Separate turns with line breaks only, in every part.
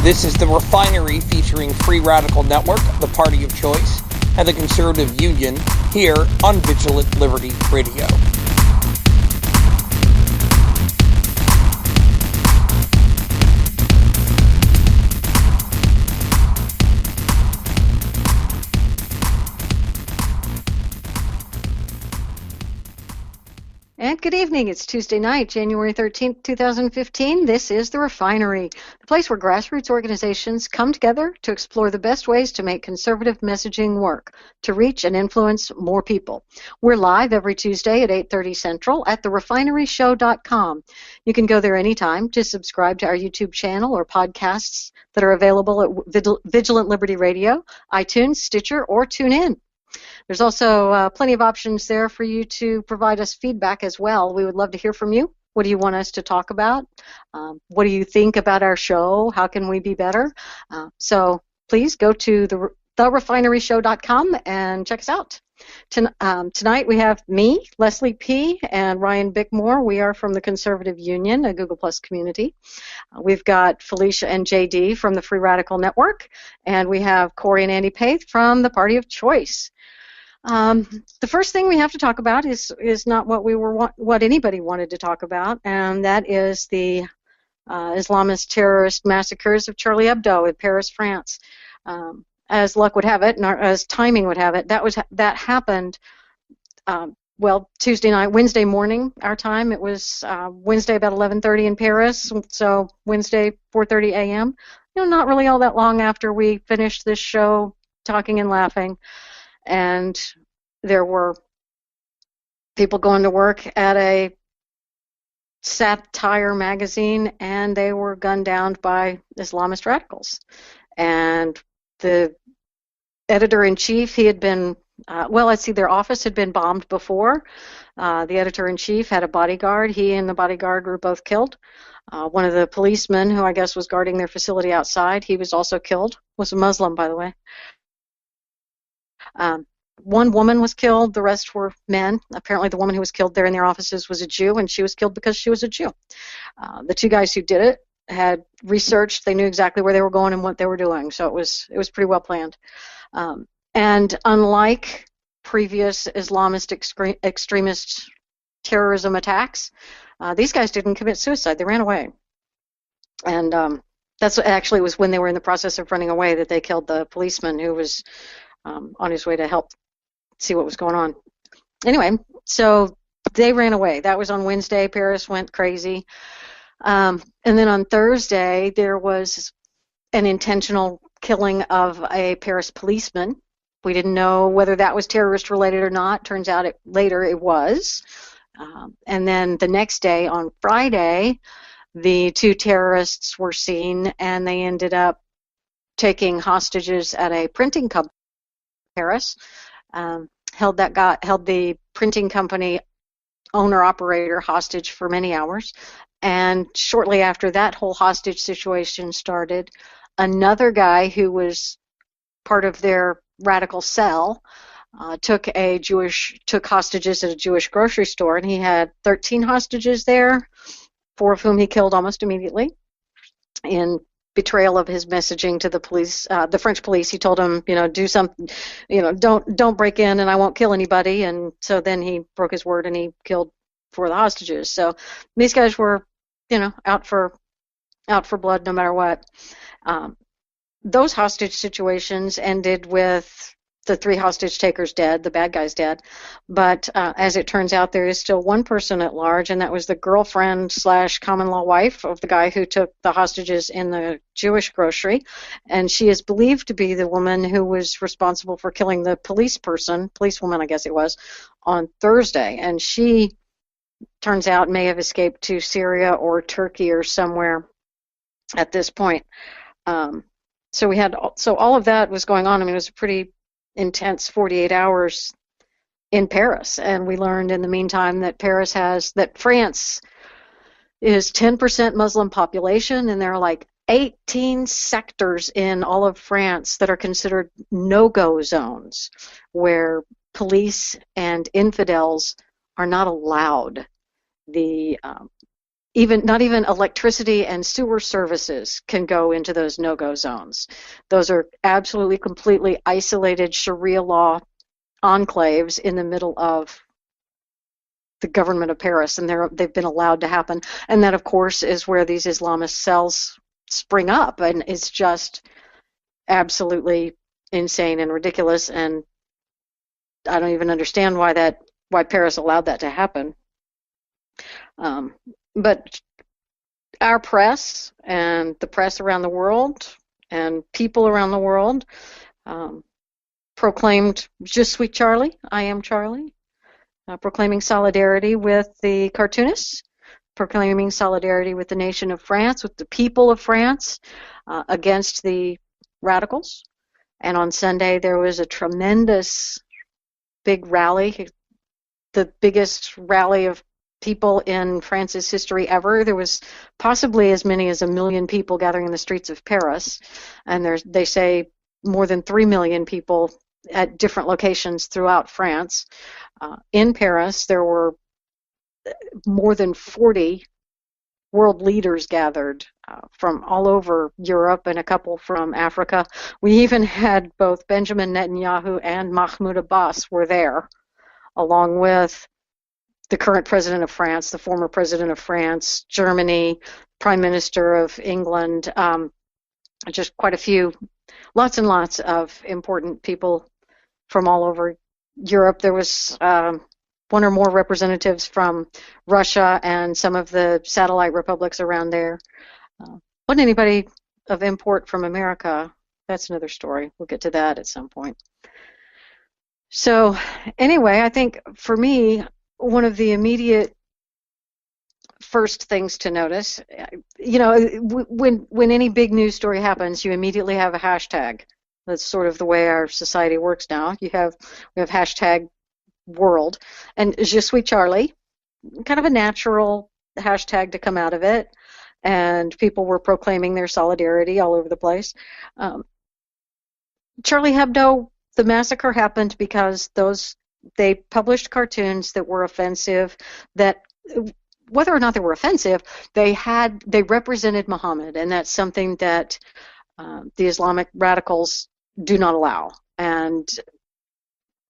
This is the Refinery featuring Free Radical Network, the Party of Choice, and the Conservative Union here on Vigilant Liberty Radio.
And good evening. It's Tuesday night, January 13th, 2015. This is The Refinery, the place where grassroots organizations come together to explore the best ways to make conservative messaging work, to reach and influence more people. We're live every Tuesday at 8:30 Central at therefineryshow.com. You can go there anytime to subscribe to our YouTube channel or podcasts that are available at Vigilant Liberty Radio, iTunes, Stitcher, or TuneIn. There's also plenty of options there for you to provide us feedback as well. We would love to hear from you. What do you want us to talk about? What do you think about our show? How can we be better? So please go to therefineryshow.com and check us out. Tonight we have me, Leslie P., and Ryan Bickmore. We are from the Conservative Union, a Google Plus community. We've got Felicia and JD from the Free Radical Network, and we have Corey and Andy Paith from the Party of Choice. The first thing we have to talk about is not what anybody wanted to talk about, and that is the Islamist terrorist massacres of Charlie Hebdo in Paris, France. As luck would have it, and as timing would have it, that happened. Tuesday night, Wednesday morning, our time. It was Wednesday about 11:30 in Paris, so Wednesday 4:30 a.m. Not really all that long after we finished this show, talking and laughing. And there were people going to work at a satire magazine, and they were gunned down by Islamist radicals. And the editor-in-chief, he had been, their office had been bombed before. The editor-in-chief had a bodyguard. He and the bodyguard were both killed. One of the policemen, who I guess was guarding their facility outside, he was also killed. Was a Muslim, by the way. One woman was killed, the rest were men. Apparently the woman who was killed there in their offices was a Jew, and she was killed because she was a Jew. The two guys who did it had researched, they knew exactly where they were going and what they were doing, so it was pretty well planned. And unlike previous Islamist extremist terrorism attacks, these guys didn't commit suicide, they ran away. And that's actually was when they were in the process of running away that they killed the policeman who was on his way to help see what was going on. Anyway, so they ran away. That was on Wednesday. Paris went crazy. And then on Thursday, there was an intentional killing of a Paris policeman. We didn't know whether that was terrorist-related or not. Turns out later it was. And then the next day, on Friday, the two terrorists were seen, and they ended up taking hostages at a printing company. Paris held the printing company owner-operator hostage for many hours, and shortly after that whole hostage situation started, another guy who was part of their radical cell took hostages at a Jewish grocery store, and he had 13 hostages there, 4 of whom he killed almost immediately in betrayal of his messaging to the police, the French police. He told them, do something, don't break in and I won't kill anybody. And so then he broke his word and he killed 4 of the hostages. So these guys were, out for blood no matter what. Those hostage situations ended with the 3 hostage takers dead, the bad guys dead. But as it turns out, there is still one person at large, and that was the girlfriend / common-law wife of the guy who took the hostages in the Jewish grocery. And she is believed to be the woman who was responsible for killing the policewoman, I guess it was, on Thursday. And she, turns out, may have escaped to Syria or Turkey or somewhere at this point. So all of that was going on. I mean, it was a pretty intense 48 hours in Paris, and we learned in the meantime that France is 10% Muslim population, and there are like 18 sectors in all of France that are considered no-go zones where police and infidels are not allowed. The even not even electricity and sewer services can go into those no-go zones. Those are absolutely completely isolated Sharia law enclaves in the middle of the government of Paris, and they've been allowed to happen. And that, of course, is where these Islamist cells spring up, and it's just absolutely insane and ridiculous. And I don't even understand why Paris allowed that to happen. But our press and the press around the world and people around the world proclaimed "Je suis Charlie," I am Charlie, proclaiming solidarity with the cartoonists, proclaiming solidarity with the nation of France, with the people of France, against the radicals. And on Sunday there was a tremendous big rally, the biggest rally of people in France's history ever. There was possibly as many as 1 million people gathering in the streets of Paris, and they say more than 3 million people at different locations throughout France. In Paris, there were more than 40 world leaders gathered from all over Europe and a couple from Africa. We even had both Benjamin Netanyahu and Mahmoud Abbas were there, along with the current president of France, the former president of France, Germany, Prime Minister of England, just quite a few, lots and lots of important people from all over Europe. There was one or more representatives from Russia and some of the satellite republics around there. Wasn't anybody of import from America. That's another story. We'll get to that at some point. So anyway, I think for me, one of the immediate first things to notice, when any big news story happens, you immediately have a hashtag. That's sort of the way our society works now. We have hashtag world, and Je suis Charlie, kind of a natural hashtag to come out of it, and people were proclaiming their solidarity all over the place. Charlie Hebdo, the massacre happened because they published cartoons that were offensive, that whether or not they were offensive, they represented Muhammad, and that's something that the Islamic radicals do not allow, and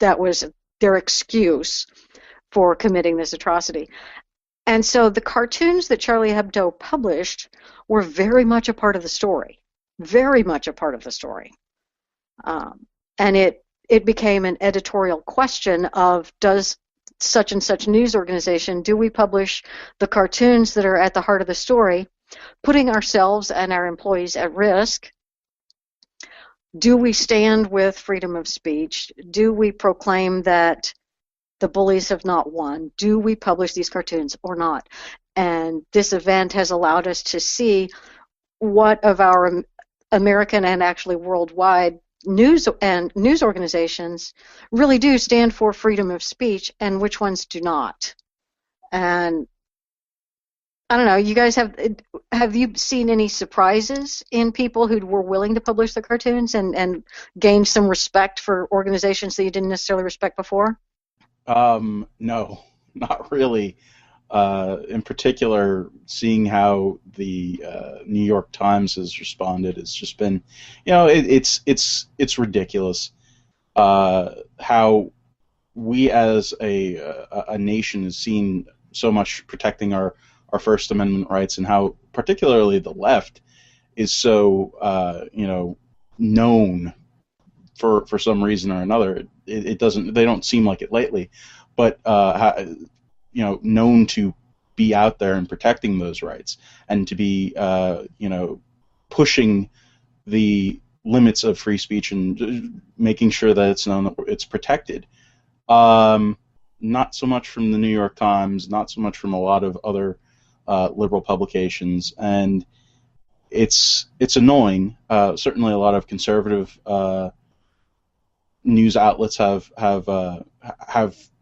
that was their excuse for committing this atrocity. And so the cartoons that Charlie Hebdo published were very much a part of the story, very much a part of the story. And it became an editorial question of, does such and such news organization, do we publish the cartoons that are at the heart of the story, putting ourselves and our employees at risk? Do we stand with freedom of speech? Do we proclaim that the bullies have not won? Do we publish these cartoons or not? And this event has allowed us to see what of our American and actually worldwide news organizations really do stand for freedom of speech and which ones do not. And I don't know, you guys have you seen any surprises in people who were willing to publish the cartoons and gain some respect for organizations that you didn't necessarily respect before?
No, not really. In particular, seeing how the New York Times has responded, it's just been, it's ridiculous how we as a nation is seen so much protecting our First Amendment rights, and how particularly the left is so known for some reason or another. They don't seem like it lately, but known to be out there and protecting those rights, and to be pushing the limits of free speech and making sure that it's known that it's protected. Not so much from the New York Times, not so much from a lot of other liberal publications, and it's annoying. Certainly, a lot of conservative news outlets have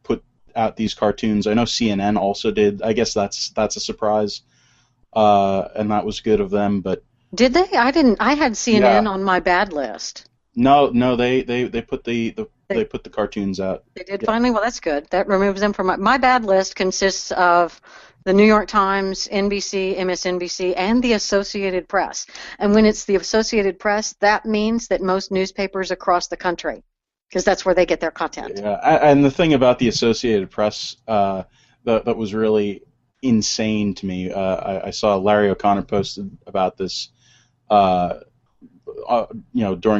put out these cartoons. I know CNN also did. I guess that's a surprise, and that was good of them. But
did they? I didn't. I had CNN on my bad list.
No, they put the they put the cartoons out.
They did finally? Well, that's good. That removes them from my bad list consists of the New York Times, NBC, MSNBC, and the Associated Press. And when it's the Associated Press, that means that most newspapers across the country, because that's where they get their content.
Yeah, and the thing about the Associated Press that was really insane to me, I saw Larry O'Connor posted about this, during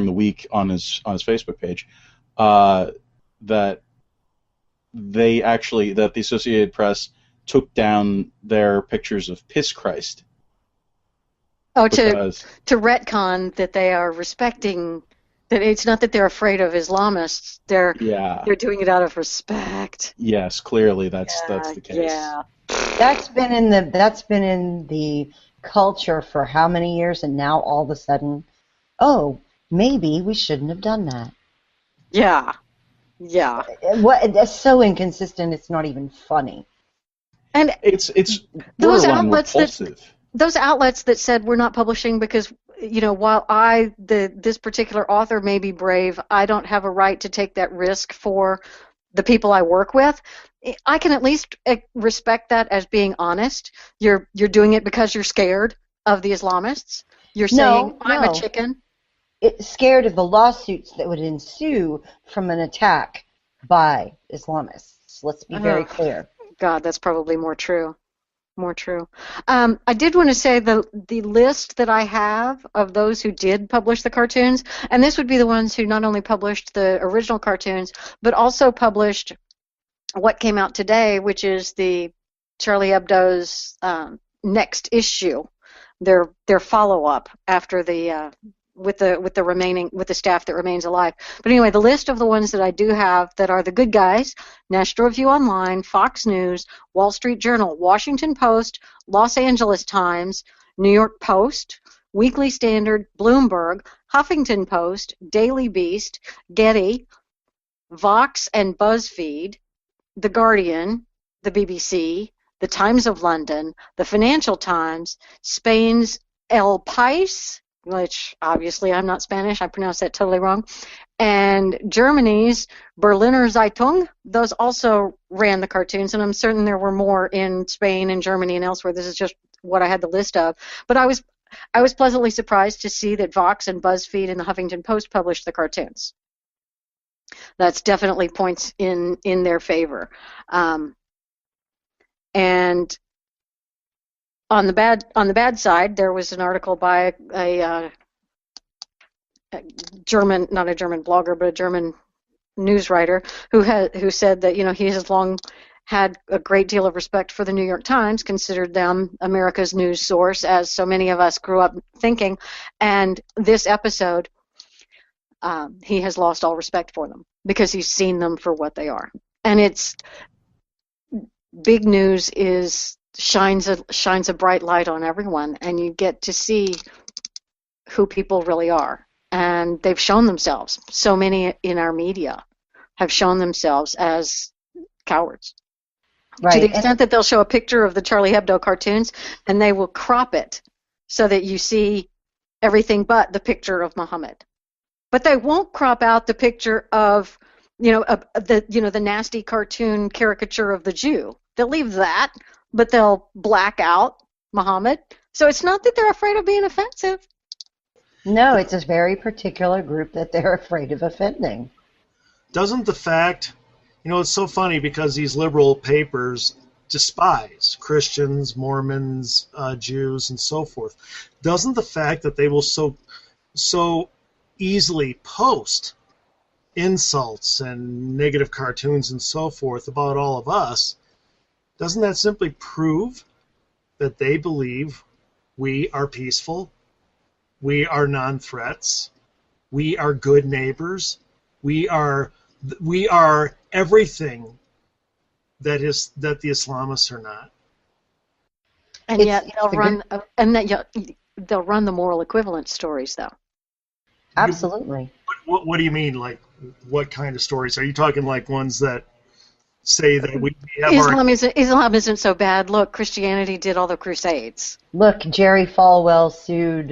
the week on his Facebook page, that the Associated Press took down their pictures of Piss Christ.
Oh, to retcon that they are respecting. That it's not that they're afraid of Islamists. They're doing it out of respect.
Yes, clearly that's the case.
Yeah.
That's been in the culture for how many years, and now all of a sudden, oh, maybe we shouldn't have done that.
Yeah. Yeah.
That's so inconsistent. It's not even funny.
And
it's
those
borderline
outlets
repulsive.
Those outlets that said we're not publishing because, while this particular author may be brave, I don't have a right to take that risk for the people I work with. I can at least respect that as being honest. You're doing it because you're scared of the Islamists. You're saying, I'm a chicken.
It's scared of the lawsuits that would ensue from an attack by Islamists. Let's be very clear.
God, that's probably more true. More true. I did want to say the list that I have of those who did publish the cartoons, and this would be the ones who not only published the original cartoons, but also published what came out today, which is the Charlie Hebdo's next issue, their follow-up after the with the staff that remains alive. But anyway, the list of the ones that I do have that are the good guys: National Review Online, Fox News, Wall Street Journal, Washington Post, Los Angeles Times, New York Post, Weekly Standard, Bloomberg, Huffington Post, Daily Beast, Getty, Vox and BuzzFeed, The Guardian, the BBC, the Times of London, the Financial Times, Spain's El País, which obviously I'm not Spanish, I pronounced that totally wrong, and Germany's Berliner Zeitung. Those also ran the cartoons, and I'm certain there were more in Spain and Germany and elsewhere. This is just what I had the list of. But I was pleasantly surprised to see that Vox and BuzzFeed and the Huffington Post published the cartoons. That's definitely points in their favor. And on the bad side, there was an article by a German, not a German blogger, but a German news writer who said that he has long had a great deal of respect for the New York Times, considered them America's news source, as so many of us grew up thinking. And this episode, he has lost all respect for them because he's seen them for what they are. And it's big news shines a bright light on everyone, and you get to see who people really are. And they've shown themselves. So many in our media have shown themselves as cowards.
Right.
To the extent that they'll show a picture of the Charlie Hebdo cartoons, and they will crop it so that you see everything but the picture of Muhammad. But they won't crop out the picture of, the nasty cartoon caricature of the Jew. They'll leave that, but they'll black out Muhammad. So it's not that they're afraid of being offensive.
No, it's a very particular group that they're afraid of offending.
Doesn't the fact, it's so funny because these liberal papers despise Christians, Mormons, Jews, and so forth. Doesn't the fact that they will so easily post insults and negative cartoons and so forth about all of us, doesn't that simply prove that they believe we are peaceful, we are non-threats, we are good neighbors, we are everything that the Islamists are not?
And yet they'll run the moral equivalent stories, though.
Absolutely.
What do you mean? Like, what kind of stories? Are you talking like ones that say that we have
Islam isn't so bad. Look, Christianity did all the Crusades.
Look, Jerry Falwell sued